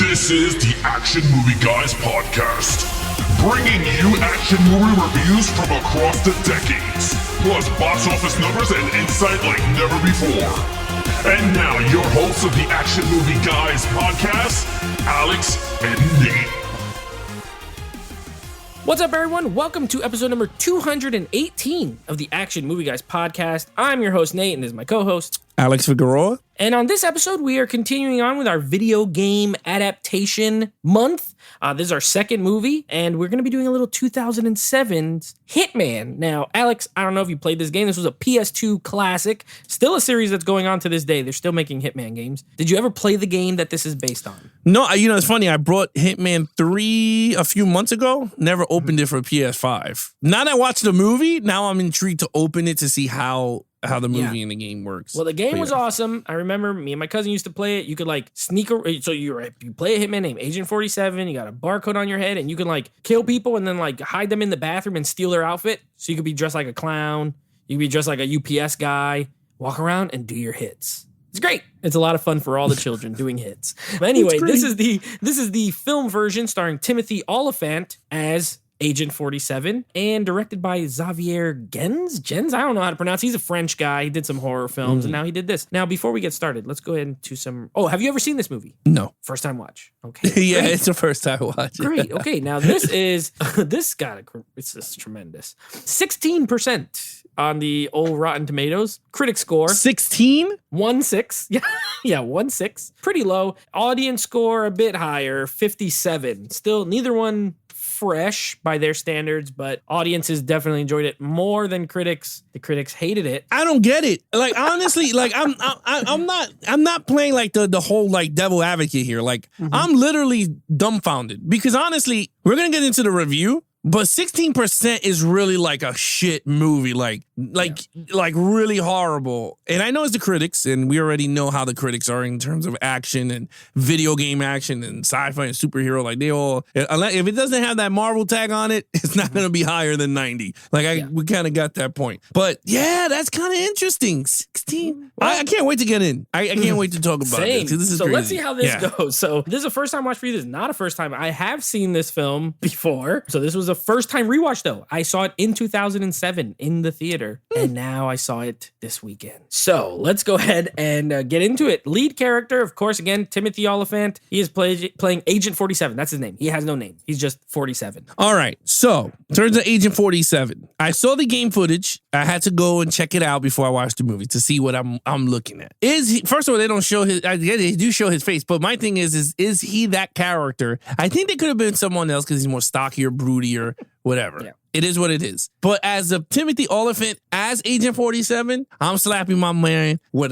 This is the Action Movie Guys podcast, bringing you action movie reviews from across the decades, plus box office numbers and insight like never before. And now, your hosts of the Action Movie Guys podcast, Alex and Nate. What's up, everyone? Welcome to episode number 218 of the Action Movie Guys podcast. I'm your host, Nate, and this is my co-host, Alex Figueroa. And on this episode, we are continuing on with our video game adaptation month. This is our second movie, and we're going to be doing a little 2007's Hitman. Now, Alex, I don't know if you played this game. This was a PS2 classic. Still a series that's going on to this day. They're still making Hitman games. Did you ever play the game that this is based on? No, it's funny. I brought Hitman 3 a few months ago. Never opened it for PS5. Now that I watched the movie, now I'm intrigued to open it to see how the movie and the game works. Well, the game was awesome. I remember me and my cousin used to play it. You could sneak, so you play a Hitman named Agent 47. You got a barcode on your head and you can kill people and then hide them in the bathroom and steal their outfit. So you could be dressed like a clown. You could be dressed like a UPS guy, walk around and do your hits. It's great. It's a lot of fun for all the children doing hits. But anyway, this is the film version starring Timothy Olyphant as Agent 47 and directed by Xavier Gens. I don't know how to pronounce. He's a French guy. He did some horror films and now he did this. Now, before we get started, let's go ahead into some. Oh, have you ever seen this movie? No. First time watch. Okay. Yeah, great. It's the first time watch. Great. Okay. Now this is it's just tremendous. 16% on the old Rotten Tomatoes. Critic score 16? 1.6. Yeah, 1.6. Pretty low. Audience score a bit higher, 57. Still neither one fresh by their standards, but audiences definitely enjoyed it more than critics. The critics hated it. I don't get it. Honestly, I'm not playing the whole devil advocate here. I'm literally dumbfounded because honestly, we're gonna get into the review. But 16% is really a shit movie, really horrible. And I know it's the critics, and we already know how the critics are in terms of action and video game action and sci-fi and superhero. They all, if it doesn't have that Marvel tag on it, it's not going to be higher than 90. We kind of got that point. But yeah, that's kind of interesting. 16. Well, I can't wait to get in. I can't wait to talk about this. This is so crazy. Let's see how this goes. So this is a first time watch for you. This is not a first time. I have seen this film before. So this was a first time rewatch though. I saw it in 2007 in the theater and now I saw it this weekend. So let's go ahead and get into it. Lead character, of course, again, Timothy Olyphant. He is playing Agent 47. That's his name. He has no name. He's just 47. All right. So in terms of Agent 47, I saw the game footage. I had to go and check it out before I watched the movie to see what I'm looking at. First of all, they don't show his, they do show his face, but my thing is he that character? I think they could have been someone else because he's more stockier, broodier, whatever. Yeah. It is what it is. But as a Timothy Olyphant, as Agent 47, I'm slapping my man with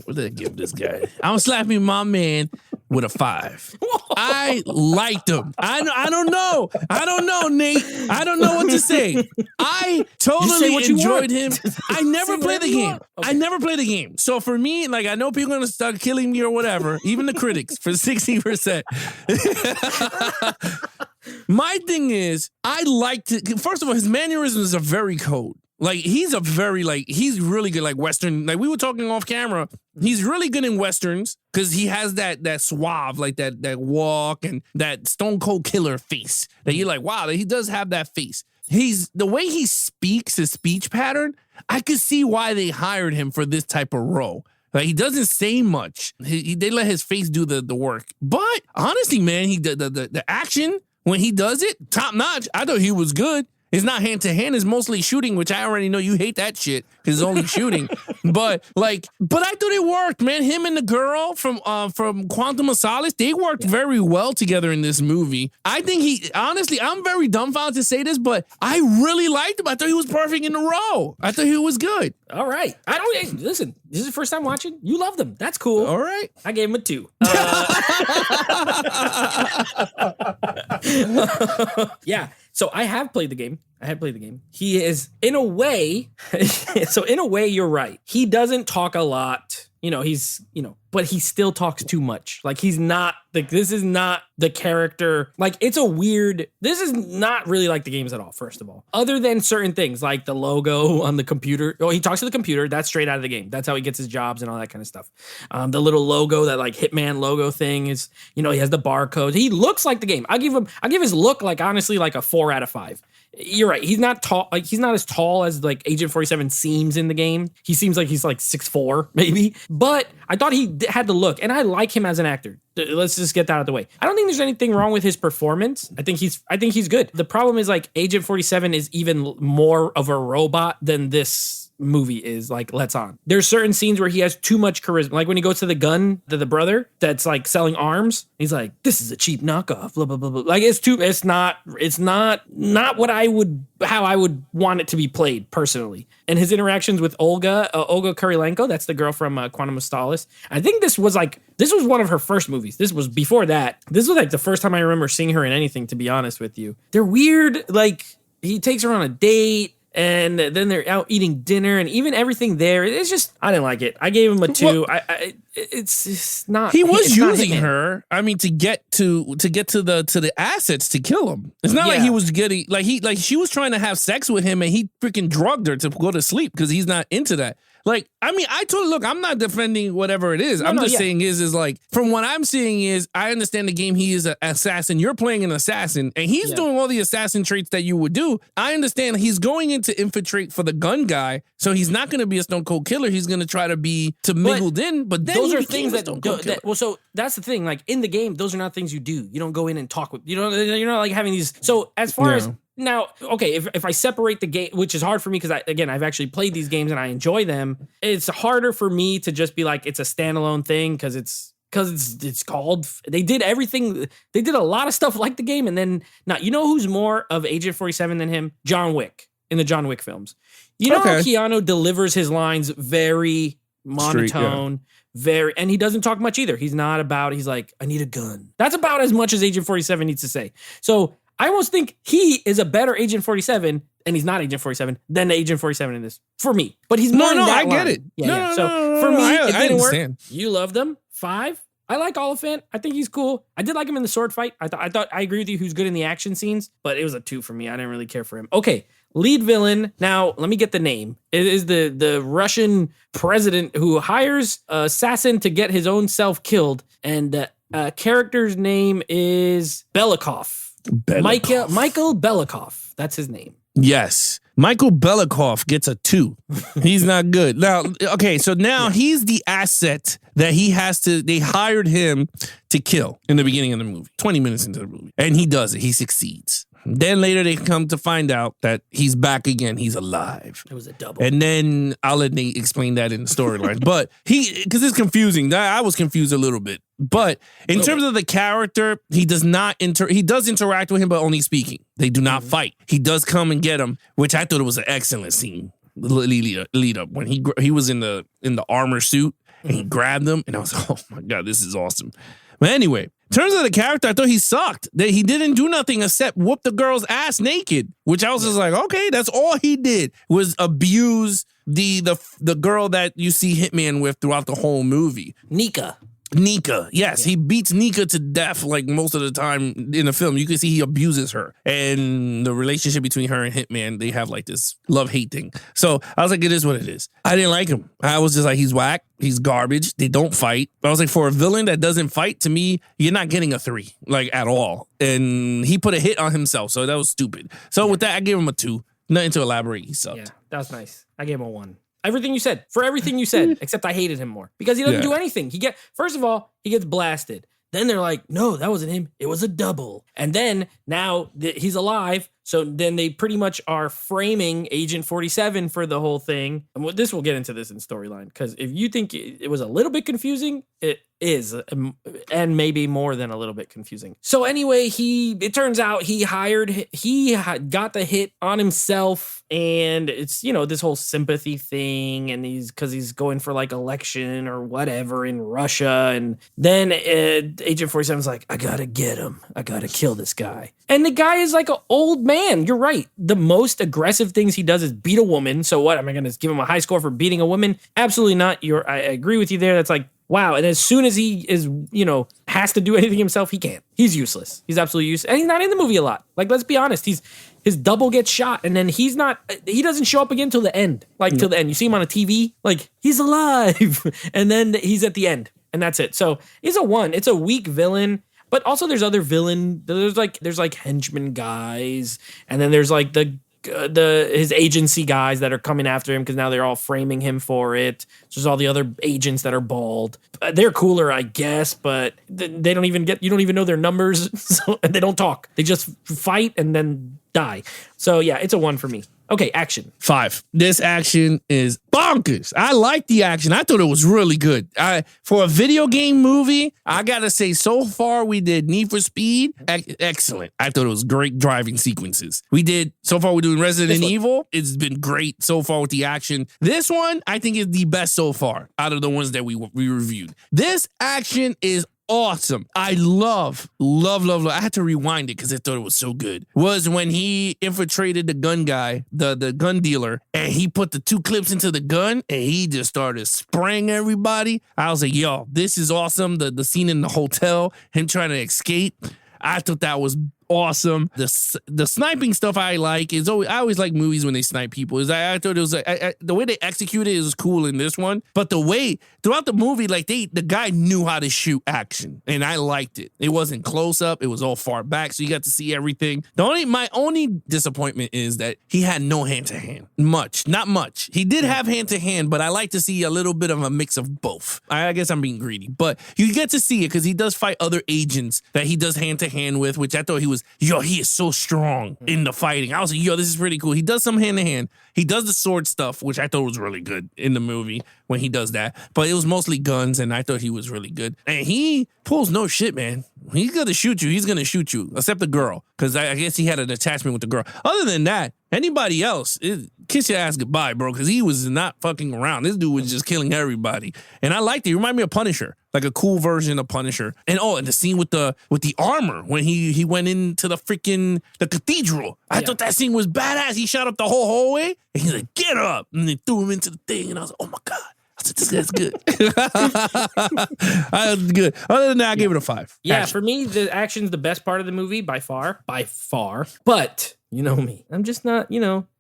what did I give this guy? I'm slapping my man with a 5. I liked him. I don't know, Nate. I don't know what to say. I totally enjoyed him. I never played the game. Okay. I never played the game. So for me, I know people are going to start killing me or whatever, even the critics, for 60%. My thing is, I like to, first of all, his mannerisms are very cold. He's a very, he's really good, Western. We were talking off camera. He's really good in Westerns because he has that suave, that walk and that stone cold killer face that you're wow, he does have that face. The way he speaks, his speech pattern, I could see why they hired him for this type of role. He doesn't say much. They let his face do the work. But honestly, man, the action, when he does it, top notch. I thought he was good. It's not hand to hand. It's mostly shooting, which I already know you hate that shit because it's only shooting. But I thought it worked, man. Him and the girl from Quantum of Solace, they worked very well together in this movie. I think honestly, I'm very dumbfounded to say this, but I really liked him. I thought he was perfect in the role. I thought he was good. All right. Listen, this is the first time watching. You loved him. That's cool. All right. I gave him a 2. Yeah. So I have played the game. He is, in a way, you're right. He doesn't talk a lot but he still talks too much. Like he's not like, this is not the character. Like this is not really like the games at all, first of all. Other than certain things like the logo on the computer. Oh, he talks to the computer. That's straight out of the game. That's how he gets his jobs and all that kind of stuff. The little logo, that like Hitman logo thing is, he has the barcode. He looks like the game. I give his look like, honestly, like a 4 out of 5. You're right. He's not tall. Like he's not as tall as like Agent 47 seems in the game. He seems like he's like 6'4", maybe. But I thought he had the look, and I like him as an actor. Let's just get that out of the way. I don't think there's anything wrong with his performance. I think he's good. The problem is like Agent 47 is even more of a robot than this movie is. Like, let's on. There's certain scenes where he has too much charisma. Like when he goes to the gun, to the brother that's like selling arms. He's like, this is a cheap knockoff. Blah blah blah blah. Like it's not what how I would want it to be played personally. And his interactions with Olga Kurilenko, that's the girl from Quantum of Solace. I think this was one of her first movies. This was before that. This was like the first time I remember seeing her in anything, to be honest with you. They're weird. Like he takes her on a date, and then they're out eating dinner, and even everything there, it's just, I didn't like it. I gave him a 2. Well, it's not. He was using her. I mean, to get to the assets to kill him. It's not like he was getting like she was trying to have sex with him, and he freaking drugged her to go to sleep because he's not into that. Like, I mean, I told look, I'm not defending whatever it is. I'm just saying is like, from what I'm seeing is, I understand the game. He is an assassin. You're playing an assassin, and he's doing all the assassin traits that you would do. I understand he's going in to infiltrate for the gun guy, so he's not going to be a stone cold killer. He's going to try to be mingled in, but then those are things so that's the thing. Like in the game, those are not things you do. You don't go in and talk with, you're not like having these. So as far as now, okay, if I separate the game, which is hard for me because I've actually played these games and I enjoy them. It's harder for me to just be like, it's a standalone thing because it's called, they did everything. They did a lot of stuff like the game. And then now, who's more of Agent 47 than him? John Wick in the John Wick films. How Keanu delivers his lines very monotone, and he doesn't talk much either. He's like, I need a gun. That's about as much as Agent 47 needs to say. So I almost think he is a better Agent 47, and he's not Agent 47, than the Agent 47 in this, for me. But he's more in that I line. get it. So for me, it didn't work. Understand. You loved him. 5. I like Oliphant. I think he's cool. I did like him in the sword fight. I thought I agree with you. Who's good in the action scenes, but it was a 2 for me. I didn't really care for him. Okay, lead villain. Now let me get the name. It is the Russian president who hires an assassin to get his own self killed, and the character's name is Belikov. Michael Belikov. That's his name. Yes. Michael Belikov gets a 2. He's not good. Now, okay, so now he's the asset that they hired him to kill in the beginning of the movie, 20 minutes into the movie. And he does it. He succeeds. Then later they come to find out that he's back again. He's alive. It was a double. And then I'll let Nate explain that in the storyline. But because it's confusing. I was confused a little bit. But in terms of the character, he does not he does interact with him, but only speaking. They do not fight. He does come and get him, which I thought it was an excellent scene. Lead up when he was in the armor suit and he grabbed him, and I was like, oh my God, this is awesome. But anyway, in terms of the character, I thought he sucked. That he didn't do nothing except whoop the girl's ass naked, which I was just like, okay, that's all he did was abuse the girl that you see Hitman with throughout the whole movie. Nika, yes. He beats Nika to death like most of the time in the film. You can see he abuses her. And the relationship between her and Hitman, they have like this love-hate thing. So I was like, it is what it is. I didn't like him. I was just like, he's whack. He's garbage. They don't fight. But I was like, for a villain that doesn't fight, to me, you're not getting a 3, like at all. And he put a hit on himself, so that was stupid. So with that, I gave him a 2. Nothing to elaborate. He sucked. Yeah, that was nice. I gave him a 1. Everything you said, except I hated him more because he doesn't do anything. First of all, he gets blasted. Then they're like, no, that wasn't him. It was a double. And then now he's alive. So then they pretty much are framing Agent 47 for the whole thing. And we'll get into this in storyline because if you think it was a little bit confusing, it is, and maybe more than a little bit confusing. So anyway, it turns out he got the hit on himself, and it's, this whole sympathy thing, and because he's going for like election or whatever in Russia, and then Agent 47's like, I gotta get him, I gotta kill this guy, and the guy is like an old man. You're right. The most aggressive things he does is beat a woman. So what, am I gonna give him a high score for beating a woman? Absolutely not. I agree with you there. That's like, wow. And as soon as he is, has to do anything himself, he can't. He's useless. He's absolutely useless. And he's not in the movie a lot. Like, let's be honest. His double gets shot, and then he doesn't show up again till the end. Like, till the end. You see him on a TV, like, he's alive. And then he's at the end. And that's it. So it's a 1. It's a weak villain. But also there's other villain. There's like henchman guys. And then there's like his agency guys that are coming after him because now they're all framing him for it. So there's all the other agents that are bald. They're cooler, I guess, but they don't even you don't even know their numbers, and they don't talk. They just fight and then die. So yeah, it's a 1 for me. Okay, action. 5. This action is bonkers. I like the action. I thought it was really good. For a video game movie, I gotta say, so far we did Need for Speed. Excellent. I thought it was great driving sequences. We're doing Resident Evil. It's been great so far with the action. This one, I think, is the best so far out of the ones that we reviewed. This action is awesome. I love. I had to rewind it because I thought it was so good. Was when he infiltrated the gun guy, the gun dealer, and he put the 2 clips into the gun and he just started spraying everybody. I was like, yo, this is awesome. The scene in the hotel, him trying to escape. I thought that was awesome. The sniping stuff I like is I always like movies when they snipe people. I thought it was the way they executed it is cool in this one, but the way throughout the movie, like the guy knew how to shoot action, and I liked it. It wasn't close up; it was all far back, so you got to see everything. My only disappointment is that he had no hand to hand. Not much. He did have hand to hand, but I like to see a little bit of a mix of both. I guess I'm being greedy, but you get to see it because he does fight other agents that he does hand to hand with, which I thought he is so strong in the fighting. I was like, yo, this is pretty cool. He does some hand-to-hand. He does the sword stuff, which I thought was really good in the movie when he does that. But it was mostly guns, and I thought he was really good. And he pulls no shit, man. He's going to shoot you. He's going to shoot you, except the girl, because I guess he had an attachment with the girl. Other than that, anybody else, kiss your ass goodbye, bro, because he was not fucking around. This dude was just killing everybody. And I liked it. He reminded me of Punisher, like a cool version of Punisher. And the scene with the armor when he went into the cathedral. I thought that scene was badass. He shot up the whole hallway, and he's like, get up. And they threw him into the thing, and I was like, oh my God. I said, this guy's good. I was good. Other than that, I gave it a 5. Yeah, action. For me, the action's the best part of the movie by far. But you know me. I'm just not,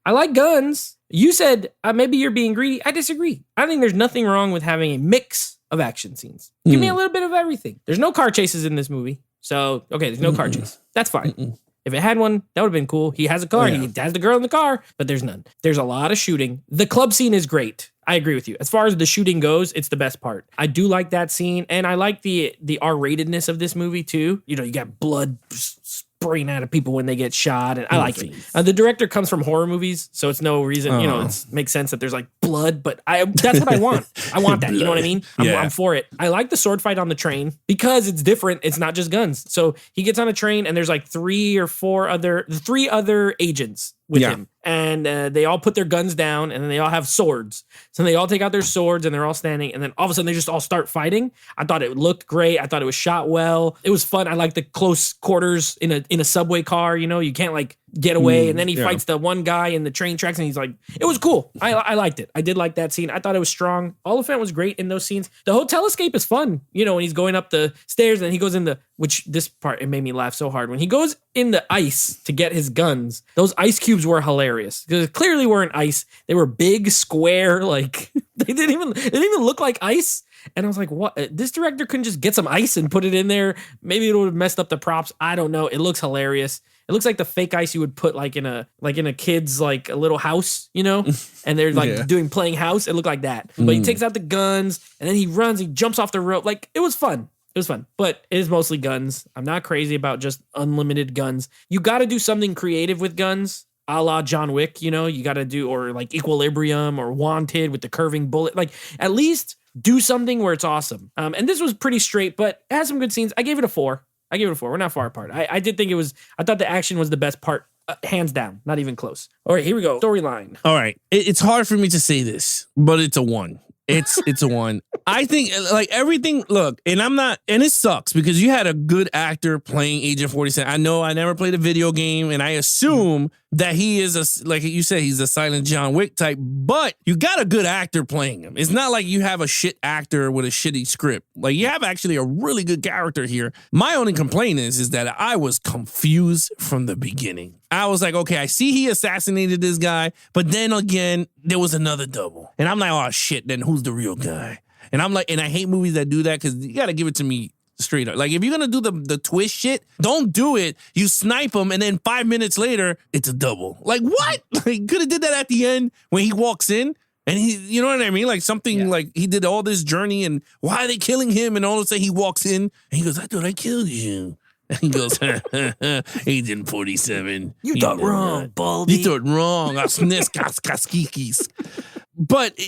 I like guns. You said maybe you're being greedy. I disagree. I think there's nothing wrong with having a mix of action scenes. Give me a little bit of everything. There's no car chases in this movie. So, okay, there's no car chase. That's fine. If it had one, that would have been cool. He has a car. He has the girl in the car, but there's none. There's a lot of shooting. The club scene is great. I agree with you. As far as the shooting goes, it's the best part. I do like that scene, and I like the R-ratedness of this movie too. You got blood spraying out of people when they get shot, and I like it. The director comes from horror movies, so it's no reason, it makes sense that there's like blood, but that's what I want. I want that, you know what I mean? I'm for it. I like the sword fight on the train because it's different. It's not just guns. So he gets on a train, and there's like 3 other agents with him. And they all put their guns down, and then they all have swords. So they all take out their swords, and they're all standing, and then all of a sudden they just all start fighting. I thought it looked great. I thought it was shot well. It was fun. I like the close quarters in a subway car. You can't like get away. And then he fights the one guy in the train tracks, and he's like, it was cool. I liked it. I did like that scene. I thought it was strong. Oliphant was great in those scenes. The hotel escape is fun. When he's going up the stairs, and he goes in which this part, it made me laugh so hard. When he goes in the ice to get his guns, those ice cubes were hilarious because it clearly weren't ice. They were big, square, like they didn't even look like ice. And I was like, what? This director couldn't just get some ice and put it in there. Maybe it would have messed up the props. I don't know. It looks hilarious. It looks like the fake ice you would put like in a kid's like a little house, and they're like playing house. It looked like that. But he takes out the guns, and then he runs, he jumps off the rope. Like, it was fun. It was fun, but it is mostly guns. I'm not crazy about just unlimited guns. You got to do something creative with guns, a la John Wick, you got to do, or like Equilibrium or Wanted with the curving bullet. Like, at least do something where it's awesome. And this was pretty straight, but it has some good scenes. I gave it a 4. We're not far apart. I did think I thought the action was the best part, hands down, not even close. All right, here we go. Storyline. All right. It's hard for me to say this, but it's a 1. It's a 1. I think like everything, look, and it sucks because you had a good actor playing Agent 47. I know I never played a video game and I assume that he is like you said, he's a silent John Wick type, but you got a good actor playing him. It's not like you have a shit actor with a shitty script. Like you have actually a really good character here. My only complaint is that I was confused from the beginning. I was like, okay, I see he assassinated this guy, but then again, there was another double. And I'm like, oh shit, then who's the real guy? And I'm like, and I hate movies that do that because you got to give it to me straight up. Like if you're going to do the twist shit, don't do it. You snipe him and then 5 minutes later, it's a double. Like what? Like could have did that at the end when he walks in and he, you know what I mean? Like something like he did all this journey and why are they killing him? And all of a sudden he walks in and he goes, I thought I killed you. And he goes, Agent 47. You thought wrong, Baldy. You thought wrong. But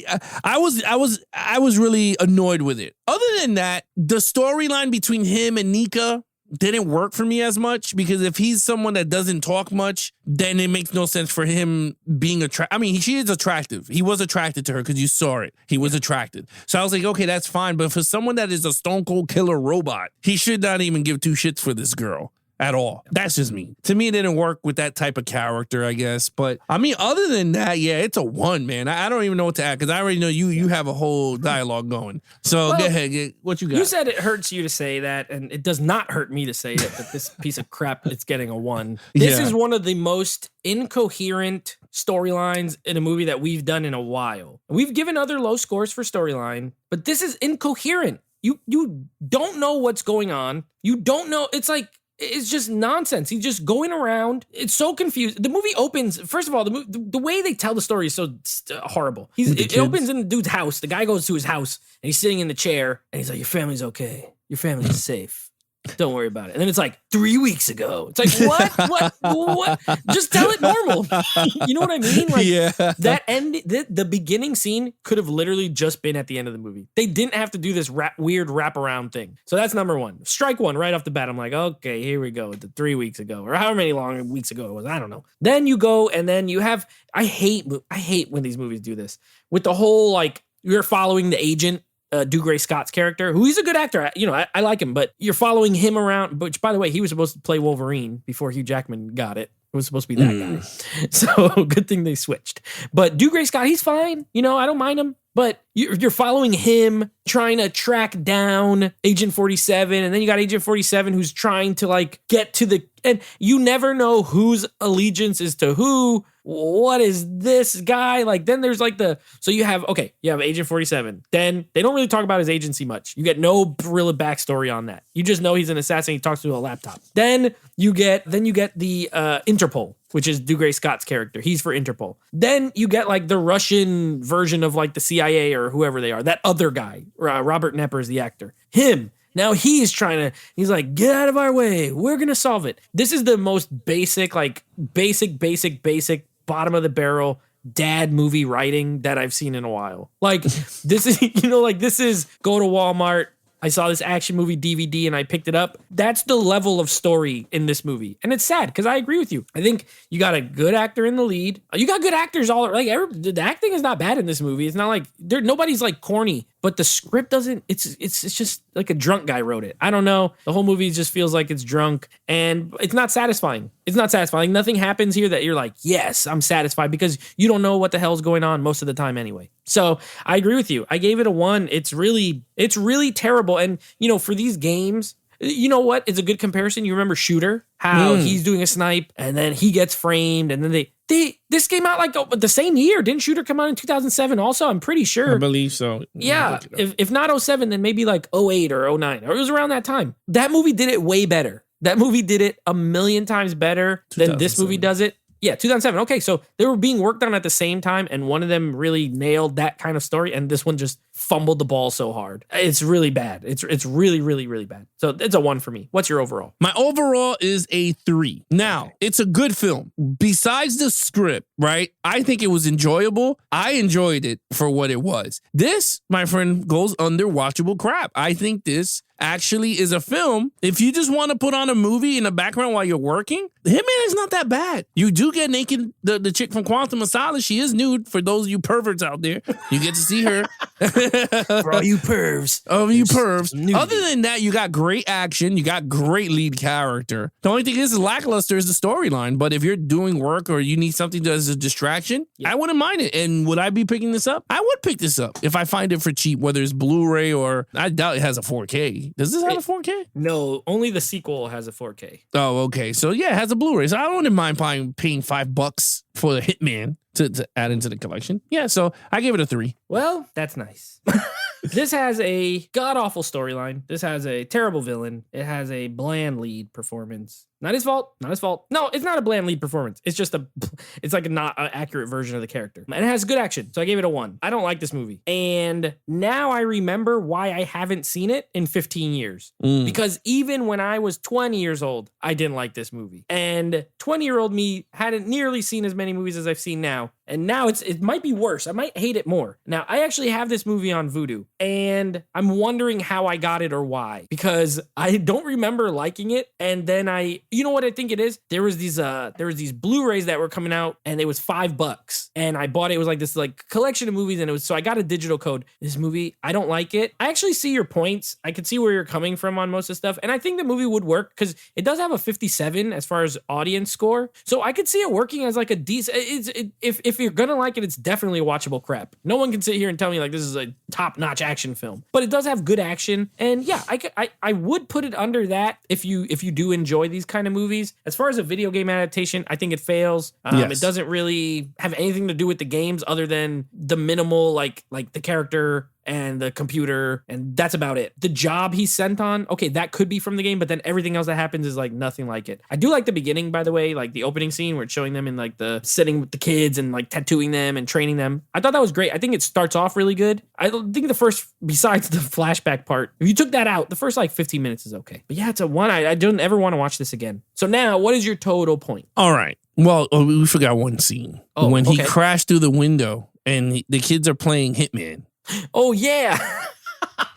I was really annoyed with it. Other than that, the storyline between him and Nika didn't work for me as much because if he's someone that doesn't talk much, then it makes no sense for him being attracted. I mean, she is attractive. He was attracted to her because you saw it. He was attracted. So I was like, okay, that's fine. But for someone that is a stone cold killer robot, he should not even give 2 shits for this girl. At all. That's just me. To me, it didn't work with that type of character, I guess. But I mean, other than that, yeah, it's a 1, man. I don't even know what to add because I already know you have a whole dialogue going. So go ahead, what you got? You said it hurts you to say that, and it does not hurt me to say it, that this piece of crap, it's getting a 1. This is one of the most incoherent storylines in a movie that we've done in a while. We've given other low scores for storyline, but this is incoherent. You don't know what's going on. You don't know. It's just nonsense. He's just going around. It's so confused. The movie opens, first of all, the way they tell the story is so horrible. It opens in the dude's house. The guy goes to his house and he's sitting in the chair and he's like, your family's okay. Your family's safe. Don't worry about it. And then it's like 3 weeks ago. It's like, what? Just tell it normal. You know what I mean? Like that end, the beginning scene could have literally just been at the end of the movie. They didn't have to do this weird wraparound thing. So that's number 1. Strike 1 right off the bat. I'm like, okay, here we go. 3 weeks ago or however many long weeks ago it was. I don't know. Then you go and then you have, I hate when these movies do this with the whole, like, you're following the agent, Dougray Scott's character, who he's a good actor. I like him, but you're following him around. Which, by the way, he was supposed to play Wolverine before Hugh Jackman got it. It was supposed to be that guy. So good thing they switched. But Dougray Scott, he's fine. I don't mind him. But you're following him, trying to track down Agent 47, and then you got Agent 47 who's trying to like get to and you never know whose allegiance is to who. What is this guy? Like, then there's like so you have Agent 47. Then they don't really talk about his agency much. You get no real backstory on that. You just know he's an assassin. He talks to a laptop. Then you get the Interpol, which is Dougray Scott's character. He's for Interpol. Then you get like the Russian version of like the CIA or whoever they are. That other guy, Robert Knepper is the actor. Him. Now he's like, get out of our way. We're going to solve it. This is the most basic bottom of the barrel dad movie writing that I've seen in a while. Like this is, this is go to Walmart. I saw this action movie DVD and I picked it up. That's the level of story in this movie. And it's sad because I agree with you. I think you got a good actor in the lead. You got good actors the acting is not bad in this movie. It's not like nobody's like corny, but the script doesn't, it's just like a drunk guy wrote it. I don't know. The whole movie just feels like it's drunk and it's not satisfying. It's not satisfying. Nothing happens here that you're like, yes, I'm satisfied because you don't know what the hell's going on most of the time anyway. So I agree with you. I gave it a 1. It's really terrible. And, for these games, you know what? It's a good comparison. You remember Shooter, how he's doing a snipe and then he gets framed and then this came out like the same year. Didn't Shooter come out in 2007 also? I'm pretty sure. I believe so. Yeah. If not 07, then maybe like 08 or 09. Or it was around that time. That movie did it way better. That movie did it a million times better than this movie does it. Yeah, 2007. Okay, so they were being worked on at the same time, and one of them really nailed that kind of story, and this one just fumbled the ball so hard. It's really bad. It's really, really, really bad. So it's a 1 for me. What's your overall? My overall is a 3. Now, it's a good film. Besides the script, right? I think it was enjoyable. I enjoyed it for what it was. This, my friend, goes under watchable crap. I think this actually is a film. If you just want to put on a movie in the background while you're working, Hitman is not that bad. You do get naked. The chick from Quantum of Solace, she is nude. For those of you perverts out there, you get to see her. For all you pervs. Oh, you pervs. Nudity. Other than that, you got great action. You got great lead character. The only thing is lackluster is the storyline. But if you're doing work or you need something as a distraction, I wouldn't mind it. And would I be picking this up? I would pick this up if I find it for cheap, whether it's Blu-ray or I doubt it has a 4K. Does this have a 4K? No, only the sequel has a 4K. Oh, okay. So yeah, it has a Blu-ray. So I wouldn't mind paying $5 for the Hitman to add into the collection. Yeah, so I gave it a 3. Well, that's nice. This has a god-awful storyline. This has a terrible villain. It has a bland lead performance. Not his fault. Not his fault. No, it's not a bland lead performance. It's just it's like a not accurate version of the character. And it has good action. So I gave it a 1. I don't like this movie. And now I remember why I haven't seen it in 15 years. Because even when I was 20 years old, I didn't like this movie. And 20-year-old me hadn't nearly seen as many movies as I've seen now. And now it might be worse. I might hate it more. Now, I actually have this movie on Vudu, and I'm wondering how I got it or why, because I don't remember liking it. And then you know what I think it is? There was these Blu-rays that were coming out, and it was $5. And I bought it. It was like this like collection of movies, and so I got a digital code. This movie, I don't like it. I actually see your points. I could see where you're coming from on most of the stuff. And I think the movie would work because it does have a 57 as far as audience score. So I could see it working as like a decent, if you're gonna like it, it's definitely a watchable crap. No one can sit here and tell me like this is a top-notch action film, but it does have good action. And yeah, I would put it under that if you do enjoy these kind of movies. As far as a video game adaptation, I think it fails. It doesn't really have anything to do with the games other than the minimal like the character and the computer, and that's about it. The job he's sent on, okay, that could be from the game, but then everything else that happens is like nothing like it. I do like the beginning, by the way, like the opening scene where it's showing them in like the sitting with the kids and like tattooing them and training them. I thought that was great. I think it starts off really good. I think the first, besides the flashback part, if you took that out, the first like 15 minutes is okay. But yeah, it's a 1. I don't ever want to watch this again. So now, what is your total point? All right. Well, we forgot one scene. When he crashed through the window and the kids are playing Hitman. Oh, yeah.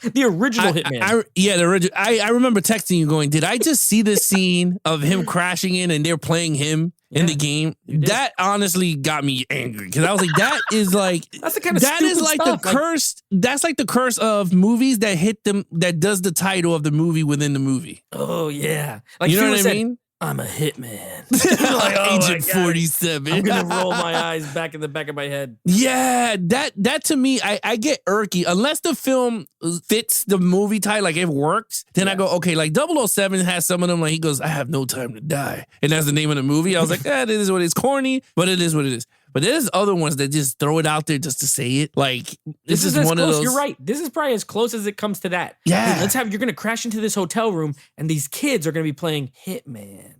The original Hitman. The original. I remember texting you going, did I just see this scene of him crashing in and they're playing him in the game? That honestly got me angry because I was like, that is like, that's the kind of that is like stuff. the curse. That's like the curse of movies that hit them, that does the title of the movie within the movie. Oh, yeah. Like, you know what I mean? I'm a hitman. Like, Agent 47. I'm gonna roll my eyes back in the back of my head. Yeah, that to me, I get irky. Unless the film fits the movie title, like it works, then I go, okay, like 007 has some of them, like he goes, I have no time to die. And that's the name of the movie. I was like, it is what it is. Corny, but it is what it is. But there's other ones that just throw it out there just to say it. Like this is one of those. You're right. This is probably as close as it comes to that. Yeah. Hey, you're gonna crash into this hotel room, and these kids are gonna be playing Hitman.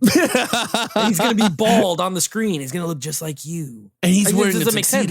And he's gonna be bald on the screen. He's gonna look just like you. And he's wearing a tuxedo. Make sense.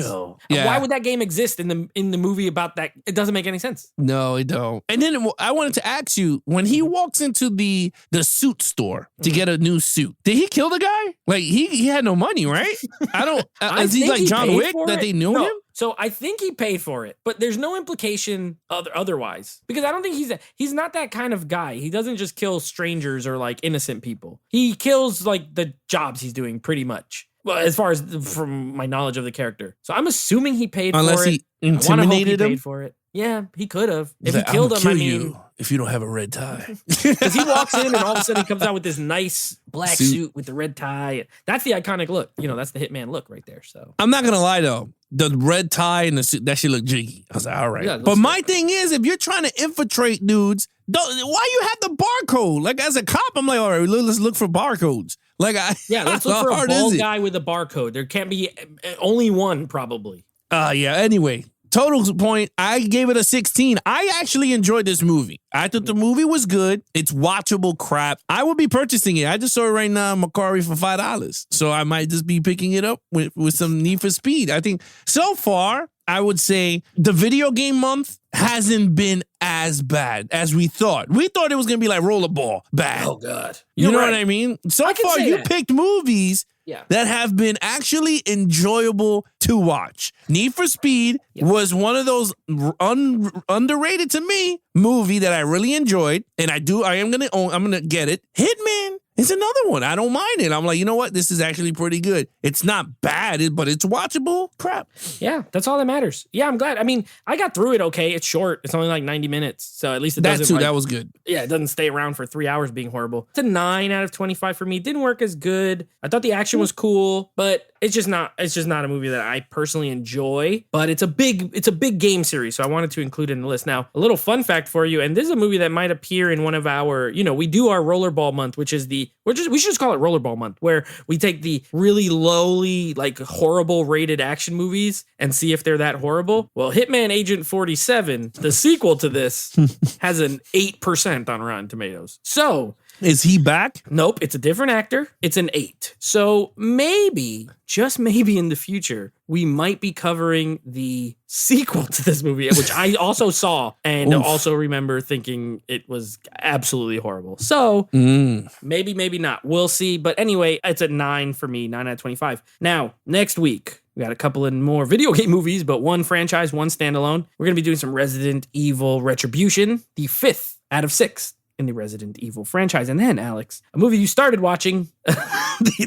Yeah. Why would that game exist in the movie about that? It doesn't make any sense. No, it don't. And then I wanted to ask you, when he walks into the suit store to get a new suit, did he kill the guy? Like he had no money, right? I don't. Is he like John Wick that they knew him? So I think he paid for it, but there's no implication otherwise, because I don't think he's not that kind of guy. He doesn't just kill strangers or like innocent people. He kills like the jobs he's doing pretty much. Well, as far as from my knowledge of the character. So I'm assuming he paid for it. Unless he intimidated him. Paid for it. Yeah, he could have. If he killed him, I mean, if you don't have a red tie. Because he walks in and all of a sudden he comes out with this nice black suit with the red tie. That's the iconic look. You know, that's the Hitman look right there. So I'm not gonna lie though, the red tie and the suit, that shit look jiggy. I was like, all right. Yeah, but my thing is, if you're trying to infiltrate dudes, why you have the barcode? Like as a cop, I'm like, all right, let's look for barcodes. Like let's look for a bald guy with a barcode. There can't be only one, probably. Yeah. Anyway. Total point, I gave it a 16. I actually enjoyed this movie. I thought the movie was good. It's watchable crap. I would be purchasing it. I just saw it right now, Macari, for $5. So I might just be picking it up with some Need for Speed. I think so far, I would say the video game month hasn't been as bad as we thought. We thought it was going to be like Rollerball bad. Oh, God. You know what I mean? So I can far, say you that. picked movies Yeah. that have been actually enjoyable to watch. Need for Speed was one of those underrated to me movie that I really enjoyed, and I'm gonna get it. Hitman is another one. I don't mind it. I'm like, you know what? This is actually pretty good. It's not bad, but it's watchable. Crap. Yeah, that's all that matters. Yeah, I'm glad. I mean, I got through it okay. It's short. It's only like 90 minutes. So at least it doesn't That was good. Yeah, it doesn't stay around for 3 hours being horrible. It's a 9 out of 25 for me. Didn't work as good. I thought the action was cool, but it's just not a movie that I personally enjoy. But it's a big game series, so I wanted to include it in the list. Now, a little fun fact for you, and this is a movie that might appear in one of our, we do our Rollerball month, which is we should just call it Rollerball month, where we take the really lowly, like horrible rated action movies and see if they're that horrible. Well, Hitman Agent 47, the sequel to this, has an 8% on Rotten Tomatoes. So, is he back? Nope, it's a different actor. It's an 8. So maybe, just maybe in the future, we might be covering the sequel to this movie, which I also saw and also remember thinking it was absolutely horrible. So maybe not. We'll see. But anyway, it's a 9 for me, 9 out of 25. Now, next week, we got a couple of more video game movies, but one franchise, one standalone. We're going to be doing some Resident Evil Retribution, the 5th out of 6 in the Resident Evil franchise. And then, Alex, a movie you started watching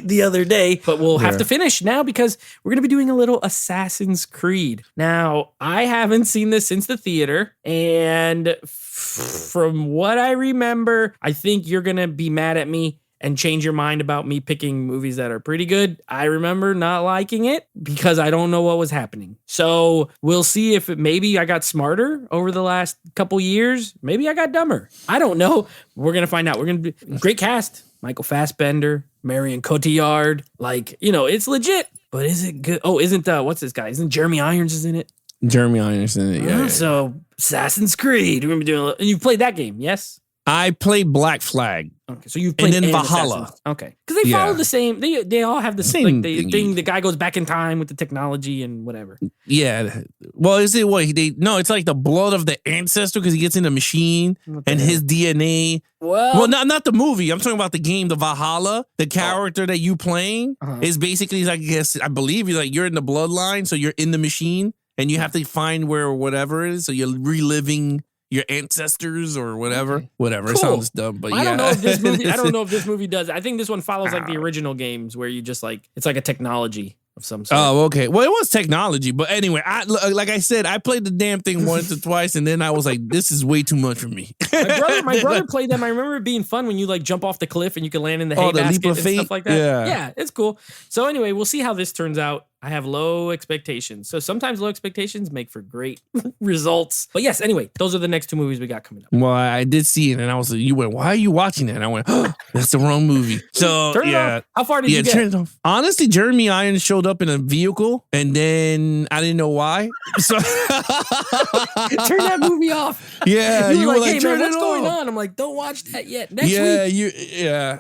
the other day, but we'll have to finish now because we're going to be doing a little Assassin's Creed. Now, I haven't seen this since the theater, and from what I remember, I think you're going to be mad at me and change your mind about me picking movies that are pretty good. I remember not liking it because I don't know what was happening. So we'll see if maybe I got smarter over the last couple years. Maybe I got dumber. I don't know. We're going to find out. We're going to be great cast. Michael Fassbender, Marion Cotillard. It's legit, but is it good? Oh, what's this guy? Isn't Jeremy Irons is in it? Jeremy Irons in it, yeah. So Assassin's Creed. We're going to be doing and you've played that game, yes? I played Black Flag. Okay, so you've played and then Valhalla. Assassin's. Okay, because they follow the same. They all have the Same same thing. The guy goes back in time with the technology and whatever. Yeah. Well, is it what no? It's like the blood of the ancestor because he gets in the machine and his DNA. Well, not the movie. I'm talking about the game, the Valhalla. The character that you playing is basically, I believe, you're in the bloodline, so you're in the machine and you have to find where whatever it is. So you're reliving your ancestors or whatever. Okay. Whatever. Cool. It sounds dumb, but I don't know if this movie does. I think this one follows like the original games where you just it's like a technology of some sort. Oh, okay. Well, it was technology, but anyway, like I said, I played the damn thing once or twice, and then I was like, this is way too much for me. My brother played them. I remember it being fun when you jump off the cliff and you can land in the hay basket and stuff like that. Yeah, it's cool. So anyway, we'll see how this turns out. I have low expectations. So sometimes low expectations make for great results. But yes, anyway, those are the next 2 movies we got coming up. Well, I did see it, and I was like, you went, why are you watching it? And I went, oh, that's the wrong movie. So, turn it off. How far did you get? Turn it off. Honestly, Jeremy Irons showed up in a vehicle, and then I didn't know why. So turn that movie off. Yeah, you were like, hey, turn man, it what's going off. on? I'm like, don't watch that yet. Next week.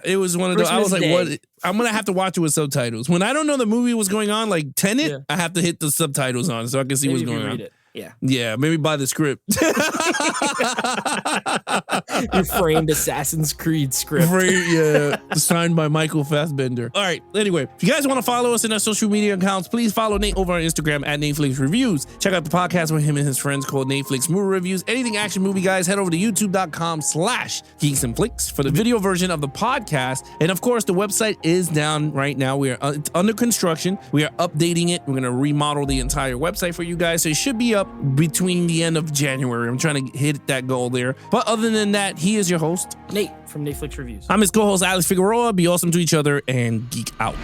It was one of those. I was like, what? I'm going to have to watch it with subtitles. When I don't know the movie was going on, like Tenet, I have to hit the subtitles on so I can see what's going on. Yeah, maybe buy the script. Your framed Assassin's Creed script. Signed by Michael Fassbender. All right, anyway, if you guys want to follow us in our social media accounts, please follow Nate over on Instagram at Netflix Reviews. Check out the podcast with him and his friends called Netflix Movie Reviews. Anything action movie, guys, head over to youtube.com/Geeks and Flicks for the video version of the podcast. And of course, the website is down right now. We are under construction. We are updating it. We're going to remodel the entire website for you guys. So it should be up between the end of January. I'm trying to hit that goal there. But other than that, he is your host, Nate from Netflix Reviews. I'm his co-host, Alex Figueroa. Be awesome to each other and geek out.